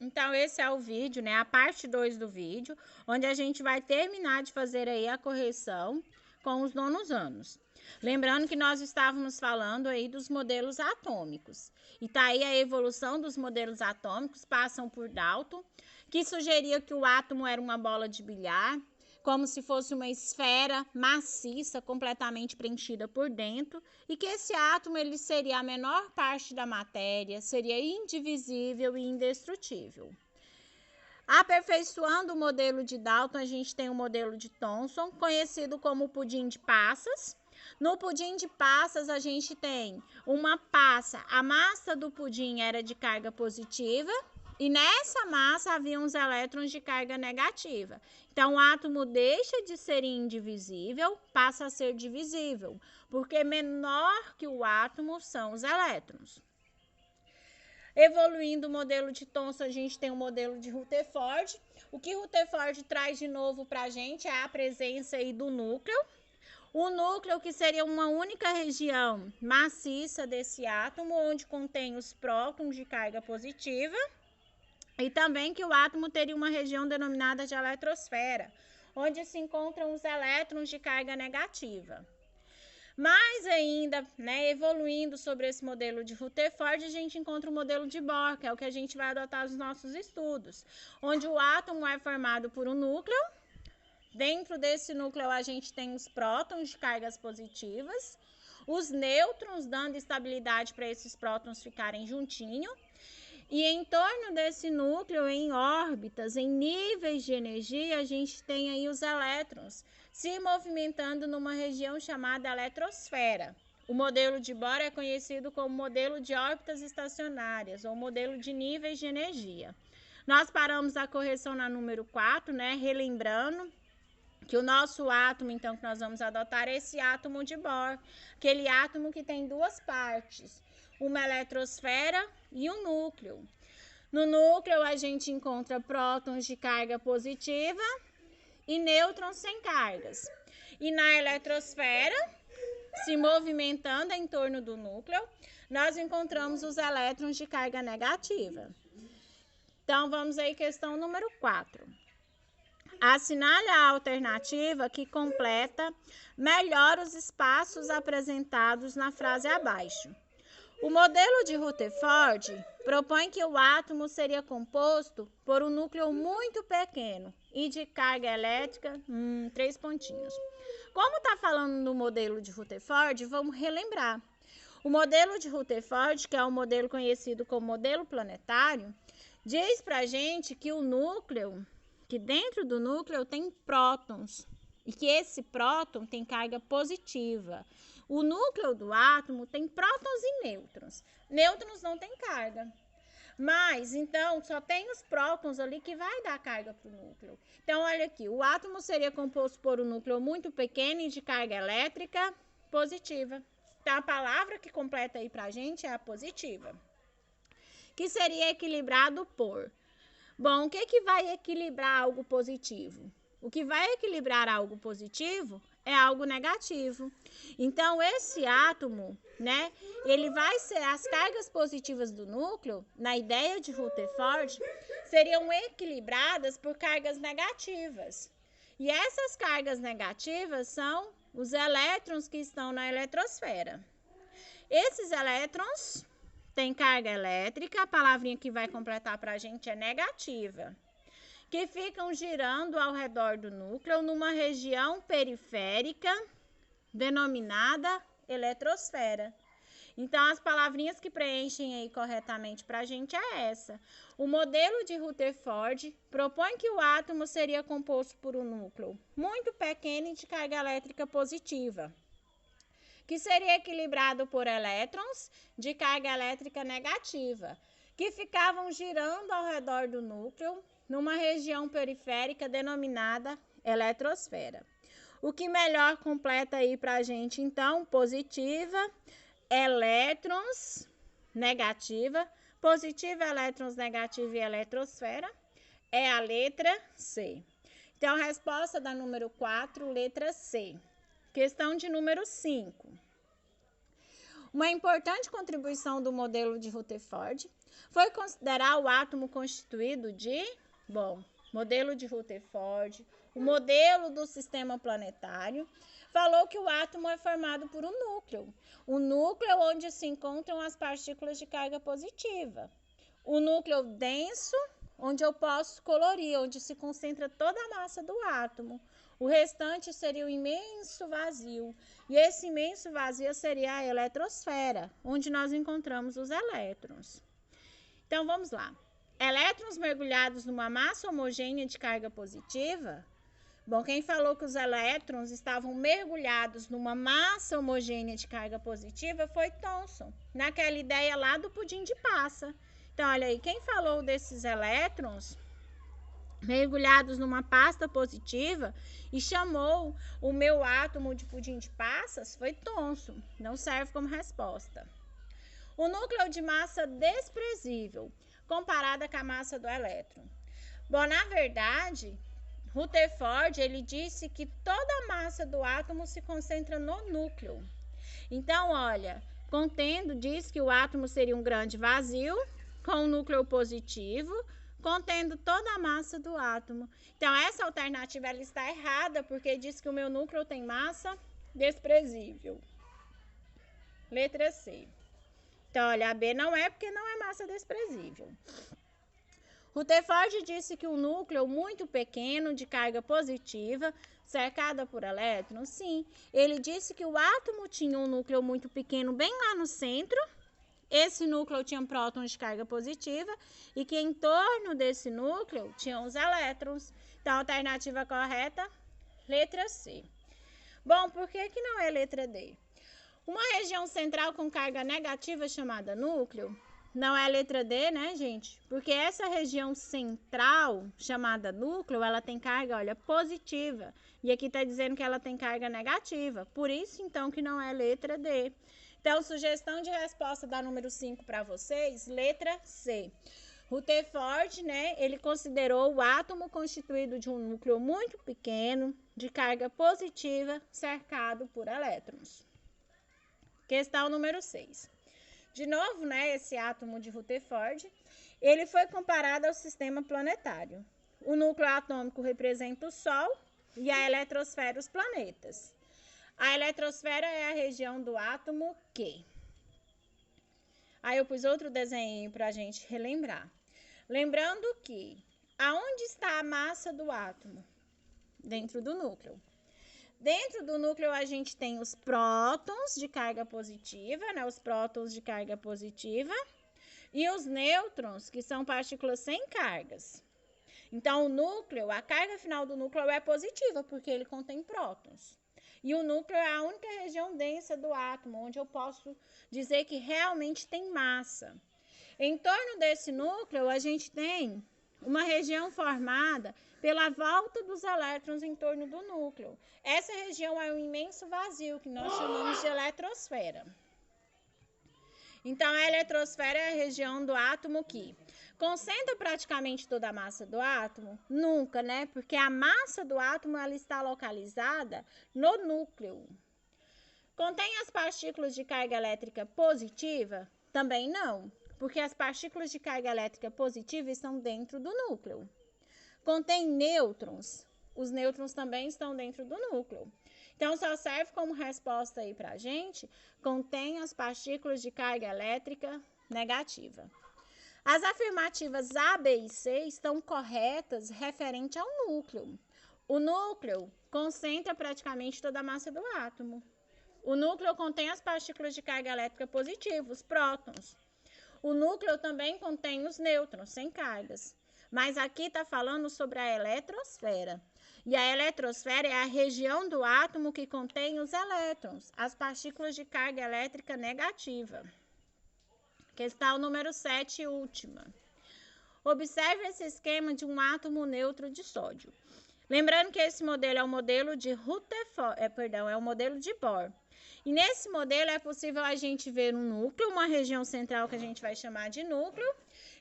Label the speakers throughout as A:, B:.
A: Então, esse é o vídeo, né? A parte 2 do vídeo, onde a gente vai terminar de fazer aí a correção com os nonos anos. Lembrando que nós estávamos falando aí dos modelos atômicos. E tá aí a evolução dos modelos atômicos, passam por Dalton, que sugeria que o átomo era uma bola de bilhar, como se fosse uma esfera maciça, completamente preenchida por dentro, e que esse átomo ele seria a menor parte da matéria, seria indivisível e indestrutível. Aperfeiçoando o modelo de Dalton, a gente tem o modelo de Thomson, conhecido como pudim de passas. No pudim de passas, a gente tem uma passa, a massa do pudim era de carga positiva, e nessa massa havia uns elétrons de carga negativa. Então, o átomo deixa de ser indivisível, passa a ser divisível, porque menor que o átomo são os elétrons. Evoluindo o modelo de Thomson, a gente tem o modelo de Rutherford. O que Rutherford traz de novo para a gente é a presença aí do núcleo. O núcleo que seria uma única região maciça desse átomo, onde contém os prótons de carga positiva. E também que o átomo teria uma região denominada de eletrosfera, onde se encontram os elétrons de carga negativa. Mais ainda, né, evoluindo sobre esse modelo de Rutherford, a gente encontra o modelo de Bohr, que é o que a gente vai adotar nos nossos estudos, onde o átomo é formado por um núcleo. Dentro desse núcleo a gente tem os prótons de cargas positivas, os nêutrons dando estabilidade para esses prótons ficarem juntinhos. E em torno desse núcleo, em órbitas, em níveis de energia, a gente tem aí os elétrons se movimentando numa região chamada eletrosfera. O modelo de Bohr é conhecido como modelo de órbitas estacionárias, ou modelo de níveis de energia. Nós paramos a correção na número 4, né? Relembrando que o nosso átomo, então, que nós vamos adotar é esse átomo de Bohr, aquele átomo que tem duas partes, uma eletrosfera e um núcleo. No núcleo, a gente encontra prótons de carga positiva e nêutrons sem cargas. E na eletrosfera, se movimentando em torno do núcleo, nós encontramos os elétrons de carga negativa. Então, vamos aí, questão número 4. Assinale a alternativa que completa melhor os espaços apresentados na frase abaixo. O modelo de Rutherford propõe que o átomo seria composto por um núcleo muito pequeno e de carga elétrica, 3 pontinhos. Como está falando no modelo de Rutherford, vamos relembrar. O modelo de Rutherford, que é um modelo conhecido como modelo planetário, diz para a gente que o núcleo, que dentro do núcleo tem prótons, e que esse próton tem carga positiva. O núcleo do átomo tem prótons e nêutrons. Nêutrons não tem carga. Mas, então, só tem os prótons ali que vai dar carga para o núcleo. Então, olha aqui, o átomo seria composto por um núcleo muito pequeno e de carga elétrica positiva. Então, a palavra que completa aí para a gente é a positiva. Que seria equilibrado por... Bom, o que vai equilibrar algo positivo? O que vai equilibrar algo positivo é algo negativo. Então, esse átomo, né, ele vai ser, as cargas positivas do núcleo, na ideia de Rutherford, seriam equilibradas por cargas negativas. E essas cargas negativas são os elétrons que estão na eletrosfera. Esses elétrons têm carga elétrica, a palavrinha que vai completar para a gente é negativa, que ficam girando ao redor do núcleo numa região periférica denominada eletrosfera. Então, as palavrinhas que preenchem aí corretamente para a gente é essa. O modelo de Rutherford propõe que o átomo seria composto por um núcleo muito pequeno e de carga elétrica positiva, que seria equilibrado por elétrons de carga elétrica negativa, que ficavam girando ao redor do núcleo numa região periférica denominada eletrosfera. O que melhor completa aí para a gente, então, positiva, elétrons, negativa, positiva, elétrons, negativa e eletrosfera, é a letra C. Então, a resposta da número 4, letra C. Questão de número 5. Uma importante contribuição do modelo de Rutherford foi considerar o átomo constituído de, bom, modelo de Rutherford, o modelo do sistema planetário, falou que o átomo é formado por um núcleo. O núcleo onde se encontram as partículas de carga positiva. O núcleo denso, onde eu posso colorir, onde se concentra toda a massa do átomo. O restante seria o imenso vazio. E esse imenso vazio seria a eletrosfera, onde nós encontramos os elétrons. Então, vamos lá. Elétrons mergulhados numa massa homogênea de carga positiva. Bom, quem falou que os elétrons estavam mergulhados numa massa homogênea de carga positiva foi Thomson, naquela ideia lá do pudim de passa. Então, olha aí, quem falou desses elétrons mergulhados numa pasta positiva e chamou o meu átomo de pudim de passas foi Thomson. Não serve como resposta. O núcleo de massa desprezível, comparada com a massa do elétron. Bom, na verdade, Rutherford, ele disse que toda a massa do átomo se concentra no núcleo. Então, olha, diz que o átomo seria um grande vazio com um núcleo positivo, contendo toda a massa do átomo. Então, essa alternativa ela está errada, porque diz que o meu núcleo tem massa desprezível. Letra C. Então, olha, a B não é, porque não é massa desprezível. Rutherford disse que um núcleo muito pequeno, de carga positiva, cercada por elétrons, sim. Ele disse que o átomo tinha um núcleo muito pequeno bem lá no centro. Esse núcleo tinha prótons de carga positiva e que em torno desse núcleo tinham os elétrons. Então, a alternativa correta, letra C. Bom, por que não é letra D? Uma região central com carga negativa chamada núcleo, não é a letra D, né, gente? Porque essa região central, chamada núcleo, ela tem carga, olha, positiva. E aqui está dizendo que ela tem carga negativa. Por isso, então, que não é letra D. Então, sugestão de resposta da número 5 para vocês, letra C. Rutherford, né, ele considerou o átomo constituído de um núcleo muito pequeno, de carga positiva, cercado por elétrons. Questão número 6. De novo, né, esse átomo de Rutherford, ele foi comparado ao sistema planetário. O núcleo atômico representa o Sol e a eletrosfera os planetas. A eletrosfera é a região do átomo Q. Aí eu pus outro desenho para a gente relembrar. Lembrando que, aonde está a massa do átomo? Dentro do núcleo. Dentro do núcleo a gente tem os prótons de carga positiva, né? Os prótons de carga positiva e os nêutrons, que são partículas sem cargas. Então, o núcleo, a carga final do núcleo é positiva, porque ele contém prótons. E o núcleo é a única região densa do átomo, onde eu posso dizer que realmente tem massa. Em torno desse núcleo, a gente tem uma região formada pela volta dos elétrons em torno do núcleo. Essa região é um imenso vazio, que nós chamamos de eletrosfera. Então, a eletrosfera é a região do átomo que concentra praticamente toda a massa do átomo? Nunca, né? Porque a massa do átomo ela está localizada no núcleo. Contém as partículas de carga elétrica positiva? Também não, porque as partículas de carga elétrica positiva estão dentro do núcleo. Contém nêutrons? Os nêutrons também estão dentro do núcleo. Então, só serve como resposta aí pra gente, contém as partículas de carga elétrica negativa. As afirmativas A, B e C estão corretas referente ao núcleo. O núcleo concentra praticamente toda a massa do átomo. O núcleo contém as partículas de carga elétrica positiva, os prótons. O núcleo também contém os nêutrons, sem cargas. Mas aqui está falando sobre a eletrosfera. E a eletrosfera é a região do átomo que contém os elétrons, as partículas de carga elétrica negativa. Questão número 7 e última. Observe esse esquema de um átomo neutro de sódio. Lembrando que esse modelo é o modelo de é o modelo de Bohr. E nesse modelo é possível a gente ver um núcleo, uma região central que a gente vai chamar de núcleo,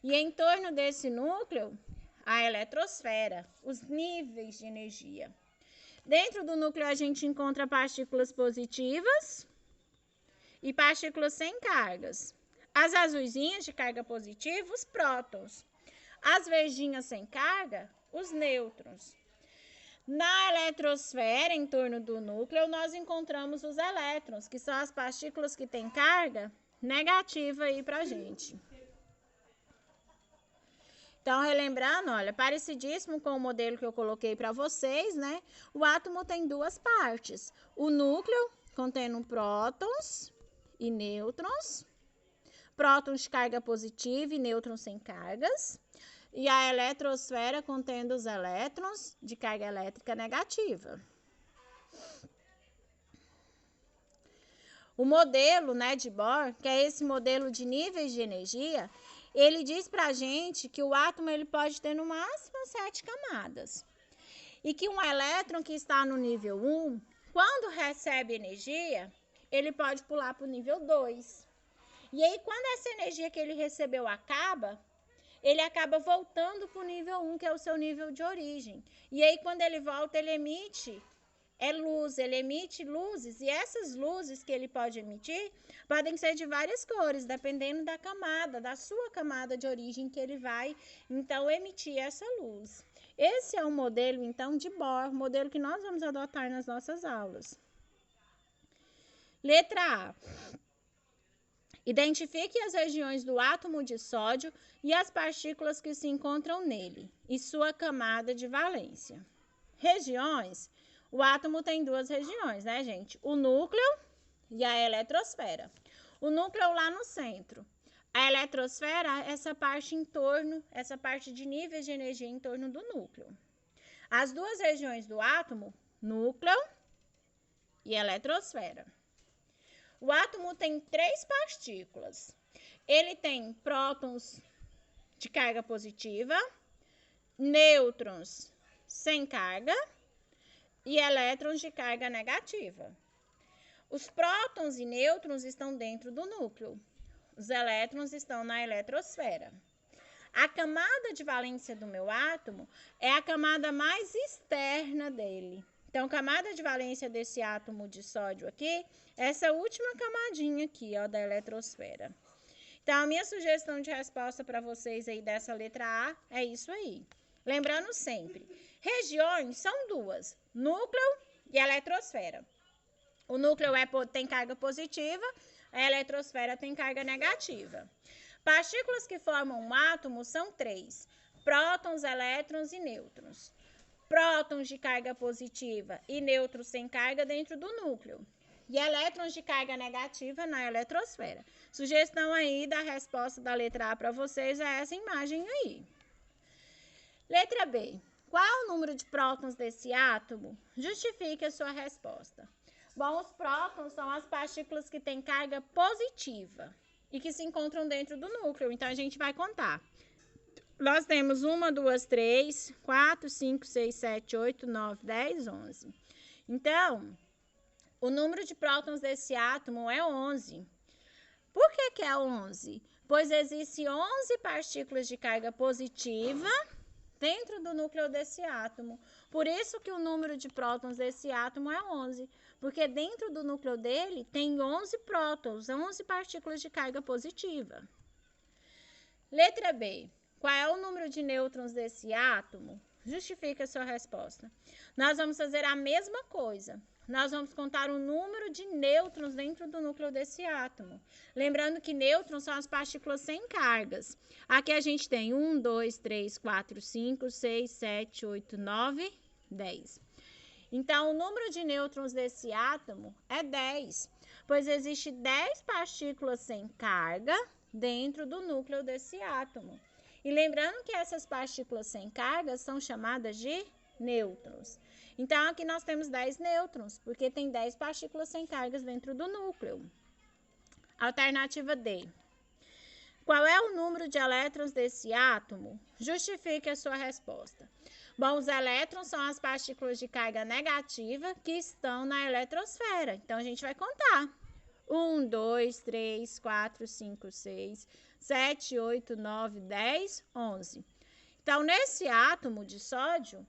A: e em torno desse núcleo, a eletrosfera, os níveis de energia. Dentro do núcleo a gente encontra partículas positivas e partículas sem cargas. As azuisinhas de carga positiva, os prótons. As verdinhas sem carga, os nêutrons. Na eletrosfera, em torno do núcleo, nós encontramos os elétrons, que são as partículas que têm carga negativa aí pra gente. Então, relembrando, olha, parecidíssimo com o modelo que eu coloquei para vocês, né? O átomo tem duas partes. O núcleo, contendo prótons e nêutrons. Prótons de carga positiva e nêutrons sem cargas. E a eletrosfera, contendo os elétrons de carga elétrica negativa. O modelo, né, de Bohr, que é esse modelo de níveis de energia, ele diz pra gente que o átomo ele pode ter no máximo 7 camadas. E que um elétron que está no nível 1, quando recebe energia, ele pode pular para o nível 2. E aí, quando essa energia que ele recebeu acaba, ele acaba voltando para o nível 1, que é o seu nível de origem. E aí, quando ele volta, ele emite luz, ele emite luzes, e essas luzes que ele pode emitir podem ser de várias cores, dependendo da camada, da sua camada de origem que ele vai, então, emitir essa luz. Esse é o modelo, então, de Bohr, modelo que nós vamos adotar nas nossas aulas. Letra A. Identifique as regiões do átomo de sódio e as partículas que se encontram nele, e sua camada de valência. Regiões. O átomo tem duas regiões, né, gente? O núcleo e a eletrosfera. O núcleo lá no centro. A eletrosfera, essa parte em torno, essa parte de níveis de energia em torno do núcleo. As duas regiões do átomo, núcleo e eletrosfera. O átomo tem 3 partículas. Ele tem prótons de carga positiva, nêutrons sem carga e elétrons de carga negativa. Os prótons e nêutrons estão dentro do núcleo. Os elétrons estão na eletrosfera. A camada de valência do meu átomo é a camada mais externa dele. Então, camada de valência desse átomo de sódio aqui, essa última camadinha aqui, ó, da eletrosfera. Então, a minha sugestão de resposta para vocês aí dessa letra A é isso aí. Lembrando sempre, regiões são duas, núcleo e eletrosfera. O núcleo tem carga positiva, a eletrosfera tem carga negativa. Partículas que formam um átomo são 3, prótons, elétrons e nêutrons. Prótons de carga positiva e nêutrons sem carga dentro do núcleo. E elétrons de carga negativa na eletrosfera. Sugestão aí da resposta da letra A para vocês é essa imagem aí. Letra B. Qual é o número de prótons desse átomo? Justifique a sua resposta. Bom, os prótons são as partículas que têm carga positiva e que se encontram dentro do núcleo. Então, a gente vai contar. Nós temos 1, 2, 3, 4, 5, 6, 7, 8, 9, 10, 11. Então, o número de prótons desse átomo é 11. Por que é 11? Pois existem 11 partículas de carga positiva dentro do núcleo desse átomo. Por isso que o número de prótons desse átomo é 11. Porque dentro do núcleo dele tem 11 prótons, 11 partículas de carga positiva. Letra B. Qual é o número de nêutrons desse átomo? Justifique a sua resposta. Nós vamos fazer a mesma coisa. Nós vamos contar o número de nêutrons dentro do núcleo desse átomo. Lembrando que nêutrons são as partículas sem cargas. Aqui a gente tem 1, 2, 3, 4, 5, 6, 7, 8, 9, 10. Então, o número de nêutrons desse átomo é 10, pois existe 10 partículas sem carga dentro do núcleo desse átomo. E lembrando que essas partículas sem carga são chamadas de nêutrons. Então, aqui nós temos 10 nêutrons, porque tem 10 partículas sem cargas dentro do núcleo. Alternativa D. Qual é o número de elétrons desse átomo? Justifique a sua resposta. Bom, os elétrons são as partículas de carga negativa que estão na eletrosfera. Então, a gente vai contar. 1, 2, 3, 4, 5, 6, 7, 8, 9, 10, 11. Então, nesse átomo de sódio,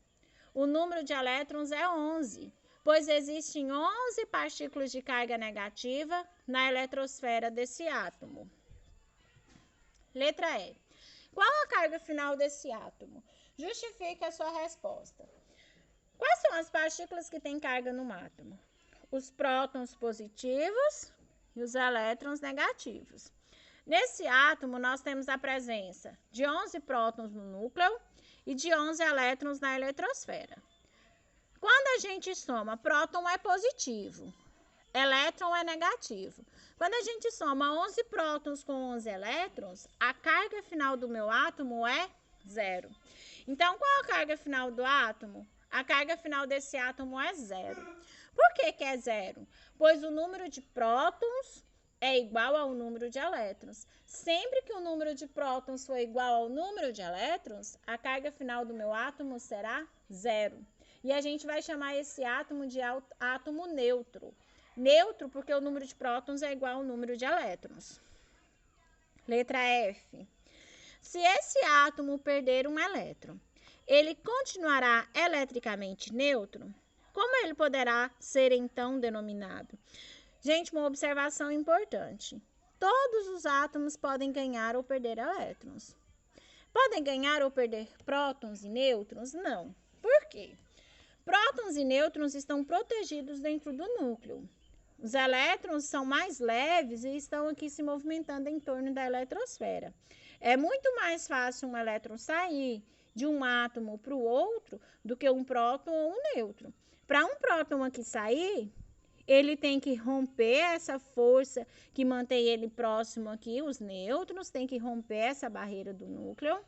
A: o número de elétrons é 11, pois existem 11 partículas de carga negativa na eletrosfera desse átomo. Letra E. Qual a carga final desse átomo? Justifique a sua resposta. Quais são as partículas que têm carga no átomo? Os prótons positivos e os elétrons negativos. Nesse átomo, nós temos a presença de 11 prótons no núcleo e de 11 elétrons na eletrosfera. Quando a gente soma, próton é positivo, elétron é negativo. Quando a gente soma 11 prótons com 11 elétrons, a carga final do meu átomo é 0. Então, qual a carga final do átomo? A carga final desse átomo é 0. Por que é 0? Pois o número de prótons é igual ao número de elétrons. Sempre que o número de prótons for igual ao número de elétrons, a carga final do meu átomo será 0. E a gente vai chamar esse átomo de átomo neutro. Neutro porque o número de prótons é igual ao número de elétrons. Letra F. Se esse átomo perder um elétron, ele continuará eletricamente neutro? Como ele poderá ser então denominado? Gente, uma observação importante. Todos os átomos podem ganhar ou perder elétrons. Podem ganhar ou perder prótons e nêutrons? Não. Por quê? Prótons e nêutrons estão protegidos dentro do núcleo. Os elétrons são mais leves e estão aqui se movimentando em torno da eletrosfera. É muito mais fácil um elétron sair de um átomo para o outro do que um próton ou um nêutron. Para um próton aqui sair, ele tem que romper essa força que mantém ele próximo aqui, os nêutrons, tem que romper essa barreira do núcleo,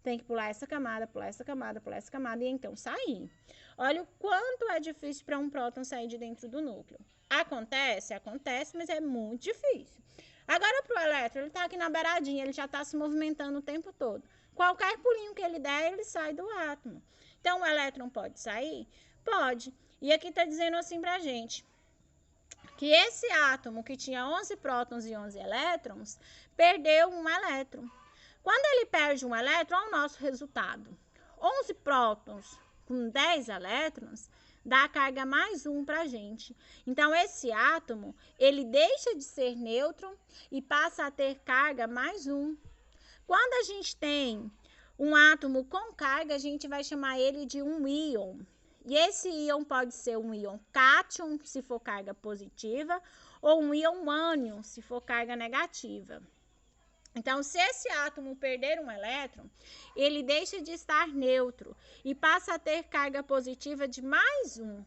A: tem que pular essa camada, pular essa camada, pular essa camada e então sair. Olha o quanto é difícil para um próton sair de dentro do núcleo. Acontece, mas é muito difícil. Agora para o elétron, ele está aqui na beiradinha, ele já está se movimentando o tempo todo. Qualquer pulinho que ele der, ele sai do átomo. Então, o elétron pode sair? Pode. E aqui está dizendo assim para a gente, que esse átomo que tinha 11 prótons e 11 elétrons, perdeu um elétron. Quando ele perde um elétron, olha o nosso resultado. 11 prótons com 10 elétrons, dá a carga mais 1 para a gente. Então, esse átomo, ele deixa de ser nêutron e passa a ter carga mais 1. Quando a gente tem um átomo com carga, a gente vai chamar ele de um íon. E esse íon pode ser um íon cátion, se for carga positiva, ou um íon ânion, se for carga negativa. Então, se esse átomo perder um elétron, ele deixa de estar neutro e passa a ter carga positiva de mais 1,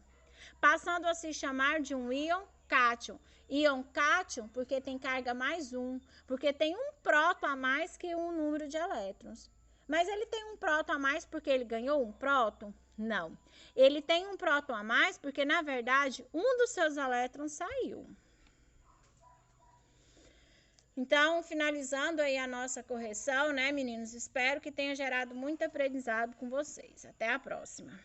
A: passando a se chamar de um íon cátion. Íon cátion porque tem carga mais 1, porque tem um próton a mais que um número de elétrons. Mas ele tem um próton a mais porque ele ganhou um próton? Não. Ele tem um próton a mais porque, na verdade, um dos seus elétrons saiu. Então, finalizando aí a nossa correção, né, meninos? Espero que tenha gerado muito aprendizado com vocês. Até a próxima.